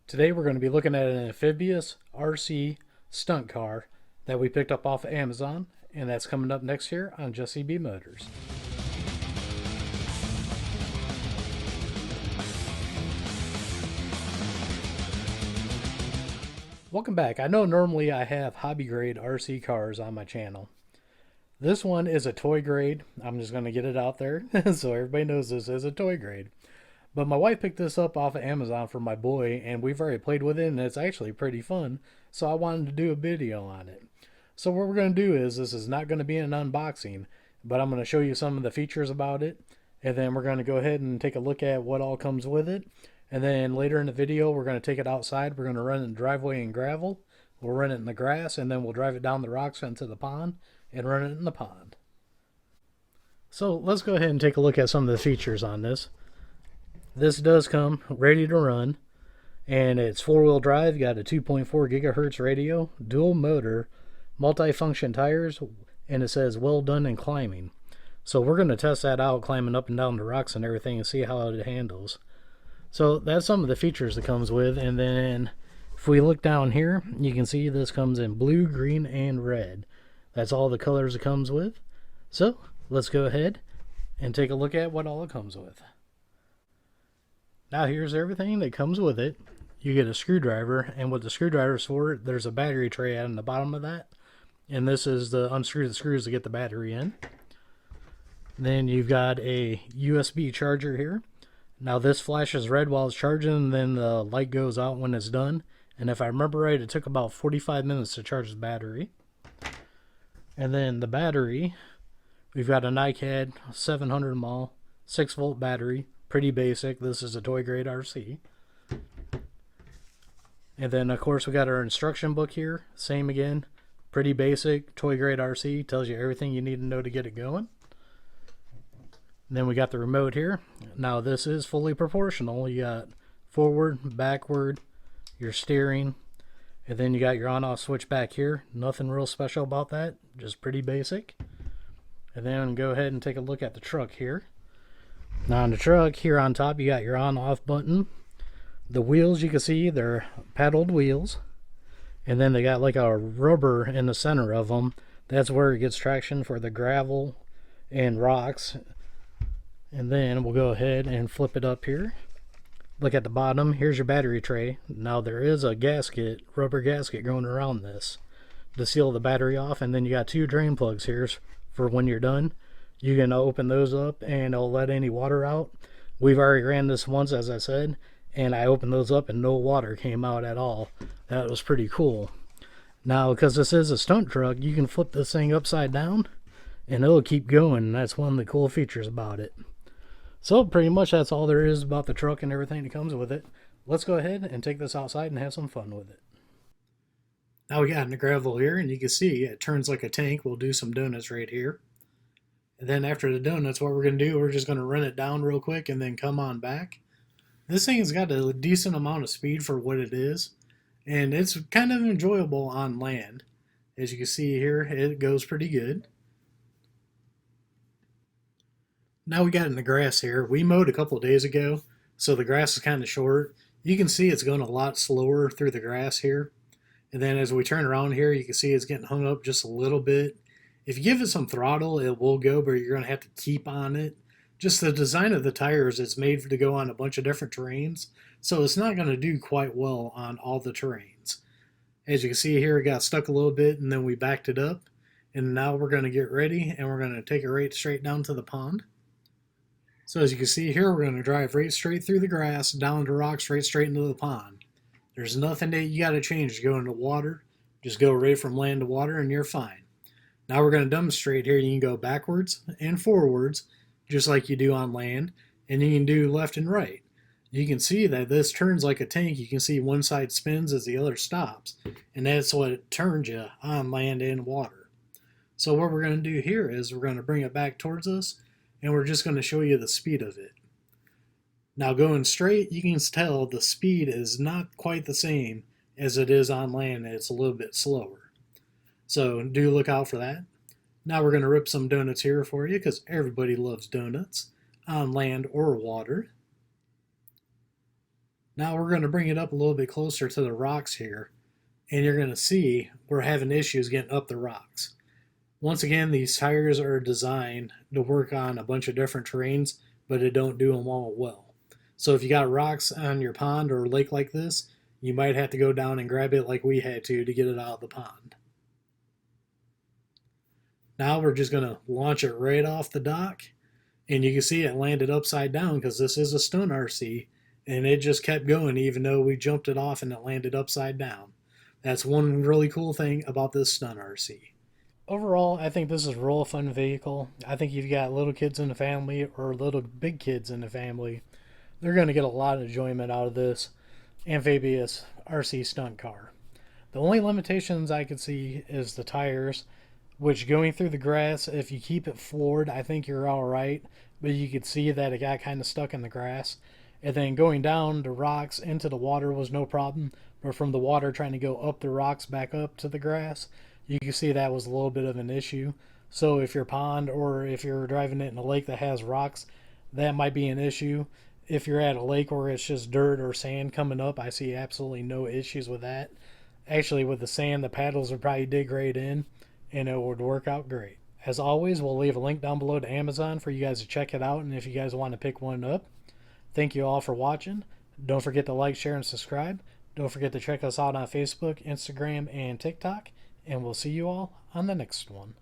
Today we're going to be looking at an amphibious RC stunt car that we picked up off of Amazon, and that's coming up next here on Jesse B Motors. Welcome back. I know normally I have hobby grade RC cars on my channel. This one is a toy grade. I'm just going to get it out there so everybody knows this is a toy grade. But my wife picked this up off of Amazon for my boy, and we've already played with it, and it's actually pretty fun. So I wanted to do a video on it. So what we're going to do is, this is not going to be an unboxing, but I'm going to show you some of the features about it, and then we're going to go ahead and take a look at what all comes with it. And then later in the video, we're going to take it outside. We're going to run it in the driveway and gravel. We'll run it in the grass, and then we'll drive it down the rocks into the pond and run it in the pond. So let's go ahead and take a look at some of the features on this. This does come ready to run, and it's four-wheel drive, got a 2.4 gigahertz radio, dual motor, multi-function tires, and it says well done in climbing. So we're going to test that out, climbing up and down the rocks and everything, and see how it handles. So that's some of the features it comes with. And then if we look down here, you can see this comes in blue, green, and red. That's all the colors it comes with. So let's go ahead and take a look at what all it comes with. Now here's everything that comes with it. You get a screwdriver, and what the screwdriver is for, there's a battery tray on the bottom of that, and this is to unscrew the screws to get the battery in. Then you've got a USB charger here. Now this flashes red while it's charging, and then the light goes out when it's done. And if I remember right, it took about 45 minutes to charge the battery. And then the battery, we've got a NiCad 700 mAh 6-volt battery. Pretty basic. This is a toy grade RC. And then of course we got our instruction book here. Same again. Pretty basic. Toy grade RC. Tells you everything you need to know to get it going. And then we got the remote here. Now this is fully proportional. You got forward, backward, your steering, and then you got your on-off switch back here. Nothing real special about that. Just pretty basic. And then go ahead and take a look at the truck here. Now on the truck here on top, you got your on-off button. The wheels, you can see they're paddled wheels, and then they got like a rubber in the center of them. That's where it gets traction for the gravel and rocks. And then we'll go ahead and flip it up here. Look at the bottom. Here's your battery tray. Now there is a gasket, rubber gasket going around this to seal the battery off, and then you got two drain plugs here for when you're done. You can open those up and it'll let any water out. We've already ran this once, as I said, and I opened those up and no water came out at all. That was pretty cool. Now, because this is a stunt truck, you can flip this thing upside down and it'll keep going. That's one of the cool features about it. So pretty much that's all there is about the truck and everything that comes with it. Let's go ahead and take this outside and have some fun with it. Now we got in the gravel here, and you can see it turns like a tank. We'll do some donuts right here. And then after the donuts, what we're going to do, we're just going to run it down real quick and then come on back. This thing's got a decent amount of speed for what it is, and it's kind of enjoyable on land. As you can see here, it goes pretty good. Now we got in the grass here. We mowed a couple of days ago, so the grass is kind of short. You can see it's going a lot slower through the grass here. And then as we turn around here, you can see it's getting hung up just a little bit. If you give it some throttle, it will go, but you're going to have to keep on it. Just the design of the tires, it's made to go on a bunch of different terrains, so it's not going to do quite well on all the terrains. As you can see here, it got stuck a little bit, and then we backed it up. And now we're going to get ready, and we're going to take it right straight down to the pond. So as you can see here, we're going to drive right straight through the grass, down the rocks, right straight into the pond. There's nothing that you got to change to go into water. Just go right from land to water, and you're fine. Now we're going to demonstrate here. You can go backwards and forwards, just like you do on land, and you can do left and right. You can see that this turns like a tank. You can see one side spins as the other stops, and that's what it turns you on land and water. So what we're going to do here is we're going to bring it back towards us, and we're just going to show you the speed of it. Now going straight, you can tell the speed is not quite the same as it is on land. It's a little bit slower. So do look out for that. Now we're going to rip some donuts here for you, because everybody loves donuts on land or water. Now we're going to bring it up a little bit closer to the rocks here, and you're going to see we're having issues getting up the rocks. Once again, these tires are designed to work on a bunch of different terrains, but it don't do them all well. So if you got rocks on your pond or lake like this, you might have to go down and grab it like we had to get it out of the pond. Now we're just going to launch it right off the dock, and you can see it landed upside down because this is a stunt RC, and it just kept going even though we jumped it off and it landed upside down. That's one really cool thing about this stunt RC. Overall, I think this is a real fun vehicle. I think if you've got little kids in the family or little big kids in the family, they're going to get a lot of enjoyment out of this Amphibious RC Stunt Car. The only limitations I could see is the tires, which going through the grass, if you keep it floored, I think you're all right, but you could see that it got kind of stuck in the grass. And then going down the rocks into the water was no problem, but from the water trying to go up the rocks back up to the grass, you can see that was a little bit of an issue. So if your pond or if you're driving it in a lake that has rocks, that might be an issue. If you're at a lake where it's just dirt or sand coming up, I see absolutely no issues with that. Actually, with the sand, the paddles would probably dig right in and it would work out great. As always, we'll leave a link down below to Amazon for you guys to check it out, and if you guys want to pick one up. Thank you all for watching. Don't forget to like, share, and subscribe. Don't forget to check us out on Facebook, Instagram, and TikTok, and we'll see you all on the next one.